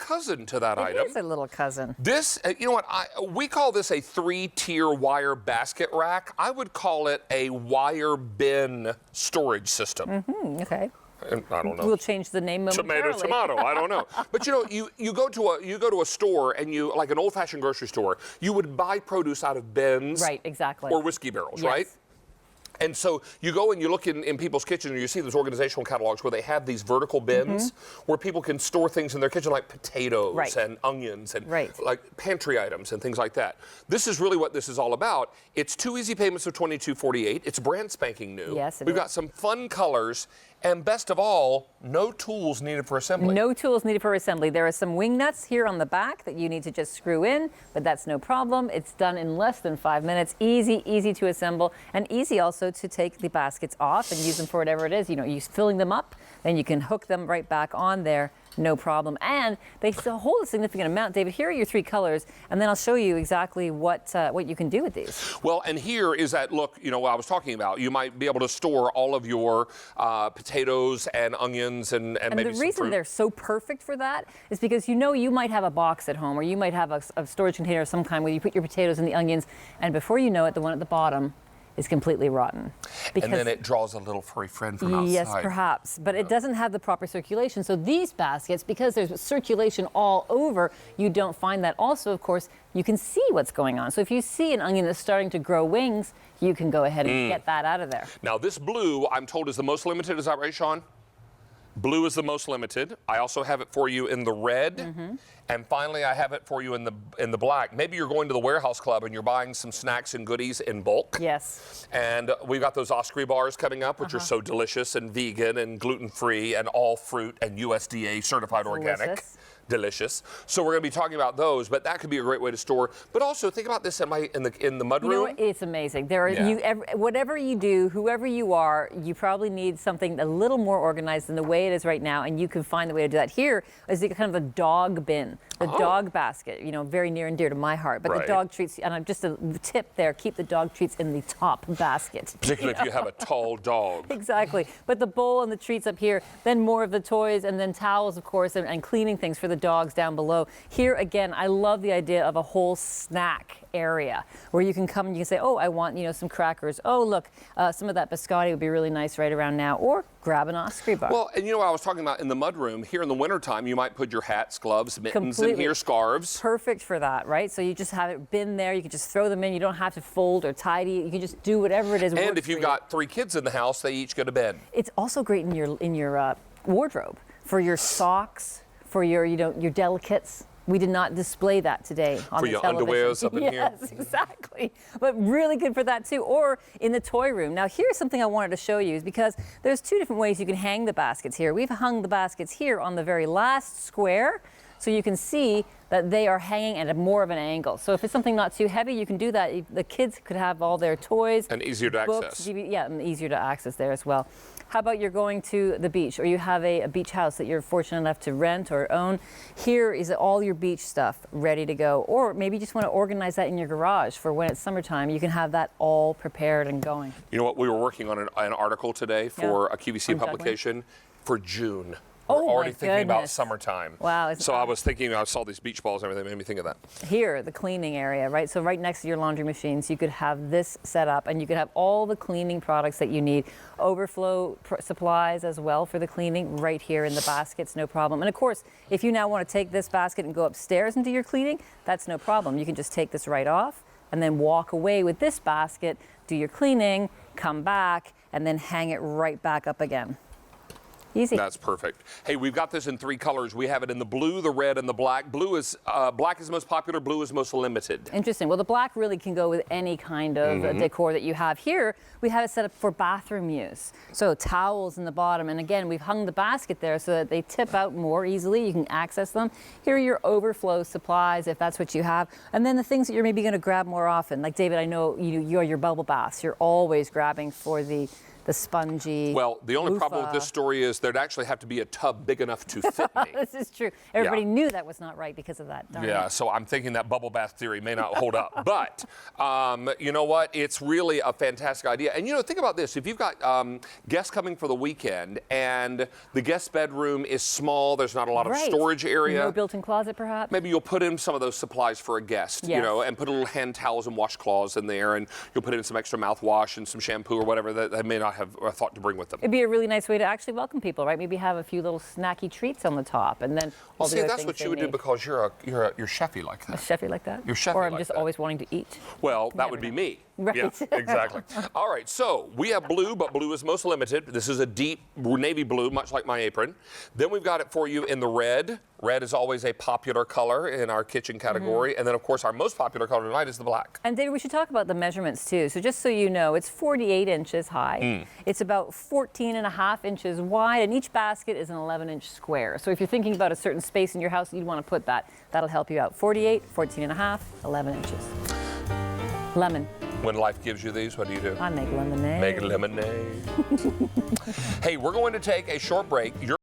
cousin to that item. It is a little cousin. This, you know what, we call this a 3-tier wire basket rack. I would call it a wire bin storage system. Okay. I don't know. We'll change the name momentarily. Tomato, I don't know. But you know, you go to a store and you, like an old-fashioned grocery store, you would buy produce out of bins. Right, exactly. Or whiskey barrels, Yes. right? And so you go and you look in people's kitchen and you see those organizational catalogs where they have these vertical bins where people can store things in their kitchen like potatoes and onions and like pantry items and things like that. This is really what this is all about. It's 2 easy payments of $22.48. It's brand spanking new. Yes, it We've is. got some fun colors. And best of all, no tools needed for assembly. No tools needed for assembly. There are some wing nuts here on the back that you need to just screw in, but that's no problem. It's done in less than 5 minutes. Easy to assemble, and easy also to take the baskets off and use them for whatever it is. You know, you're filling them up, then you can hook them right back on there. No problem. And they still hold a significant amount. David, here are your 3 colors, and then I'll show you exactly what you can do with these. Well, and here is that look, you know, what I was talking about. You might be able to store all of your potatoes and onions and maybe some fruit. And the reason they're so perfect for that is because you know you might have a box at home, or you might have a storage container of some kind where you put your potatoes and the onions, and before you know it, the one at the bottom is completely rotten. And then it draws a little furry friend from outside. Yes, perhaps, but it doesn't have the proper circulation. So these baskets, because there's circulation all over, you don't find that. Also, of course, you can see what's going on. So if you see an onion that's starting to grow wings, you can go ahead and get that out of there. Now this blue, I'm told, is the most limited. Is that right, Sean? Blue is the most limited. I also have it for you in the red. And finally, I have it for you in the black. Maybe you're going to the warehouse club and you're buying some snacks and goodies in bulk. Yes. And we've got those Osprey bars coming up, which are so delicious and vegan and gluten-free and all fruit and USDA certified organic. Delicious. So we're going to be talking about those, but that could be a great way to store. But also think about this in the mud room. You know what? It's amazing. There are whatever you do, whoever you are, you probably need something a little more organized than the way it is right now, and you can find the way to do that. Here is kind of a dog bin, the dog basket. You know, very near and dear to my heart. But the dog treats, and just a tip there: keep the dog treats in the top basket. Particularly if you have a tall dog. Exactly. But the bowl and the treats up here, then more of the toys, and then towels, of course, and cleaning things for the dogs down below. Here again, I love the idea of a whole snack area where you can come and you can say, oh, I want, you know, some crackers. Oh, look, some of that biscotti would be really nice right around now. Or grab an Osprey bar. Well, and you know what I was talking about in the mud room, here in the wintertime, you might put your hats, gloves, mittens in here, scarves. Perfect for that, right? So you just have it bin there. You can just throw them in. You don't have to fold or tidy. You can just do whatever it is. And if you've got 3 kids in the house, they each get a bin. It's also great in your wardrobe for your socks, for your your delicates. We did not display that today on for the your television. underwears up in here. Yes, exactly. But really good for that too. Or in the toy room. Now here's something I wanted to show you, is because there's 2 different ways you can hang the baskets here. We've hung the baskets here on the very last square, so you can see that they are hanging at more of an angle. So if it's something not too heavy, you can do that. The kids could have all their toys. And easier to access. Yeah, and easier to access there as well. How about you're going to the beach, or you have a beach house that you're fortunate enough to rent or own? Here is all your beach stuff ready to go. Or maybe you just want to organize that in your garage for when it's summertime. You can have that all prepared and going. You know what? We were working on an article today for a QVC publication for June. We're already thinking about summertime. Wow. So I was thinking, I saw these beach balls and everything, made me think of that. Here, the cleaning area, right? So right next to your laundry machines, you could have this set up, and you could have all the cleaning products that you need. Overflow supplies as well for the cleaning right here in the baskets, no problem. And of course, if you now want to take this basket and go upstairs and do your cleaning, that's no problem. You can just take this right off and then walk away with this basket, do your cleaning, come back, and then hang it right back up again. Easy. That's perfect. Hey, we've got this in 3 colors. We have it in the blue, the red, and the black. Black is most popular. Blue is most limited. Interesting. Well, the black really can go with any kind of decor that you have. Here, we have it set up for bathroom use. So towels in the bottom. And again, we've hung the basket there so that they tip out more easily. You can access them. Here are your overflow supplies, if that's what you have. And then the things that you're maybe going to grab more often. Like David, I know you're your bubble baths. You're always grabbing for the the spongy. Well, the only problem with loofah. this story is there'd actually have to be a tub big enough to fit me. This is true. Everybody knew that was not right because of that. Darn Yeah, it. so I'm thinking that bubble bath theory may not hold up. But you know what? It's really a fantastic idea. And you know, think about this. If you've got guests coming for the weekend and the guest bedroom is small, there's not a lot of storage area. No built-in closet, perhaps. Maybe you'll put in some of those supplies for a guest, you know, and put a little hand towels and washcloths in there, and you'll put in some extra mouthwash and some shampoo or whatever that they may not have thought to bring with them. It'd be a really nice way to actually welcome people, right? Maybe have a few little snacky treats on the top, and then all the See, other that's things what they you would do need. because you're chefy like that. A chefy like that? You're chefy Or I'm like just that. always wanting to eat. Well, that would be me. Right. Yeah, exactly. All right, so we have blue, but blue is most limited. This is a deep navy blue, much like my apron. Then we've got it for you in the red. Red is always a popular color in our kitchen category. And then, of course, our most popular color tonight is the black. And David, we should talk about the measurements too. So just so you know, it's 48 inches high. It's about 14.5 inches wide, and each basket is an 11-inch square. So if you're thinking about a certain space in your house, you'd want to put that. That'll help you out. 48, 14.5, 11 inches. Lemon. When life gives you these, what do? I make lemonade. Make lemonade. Hey, we're going to take a short break.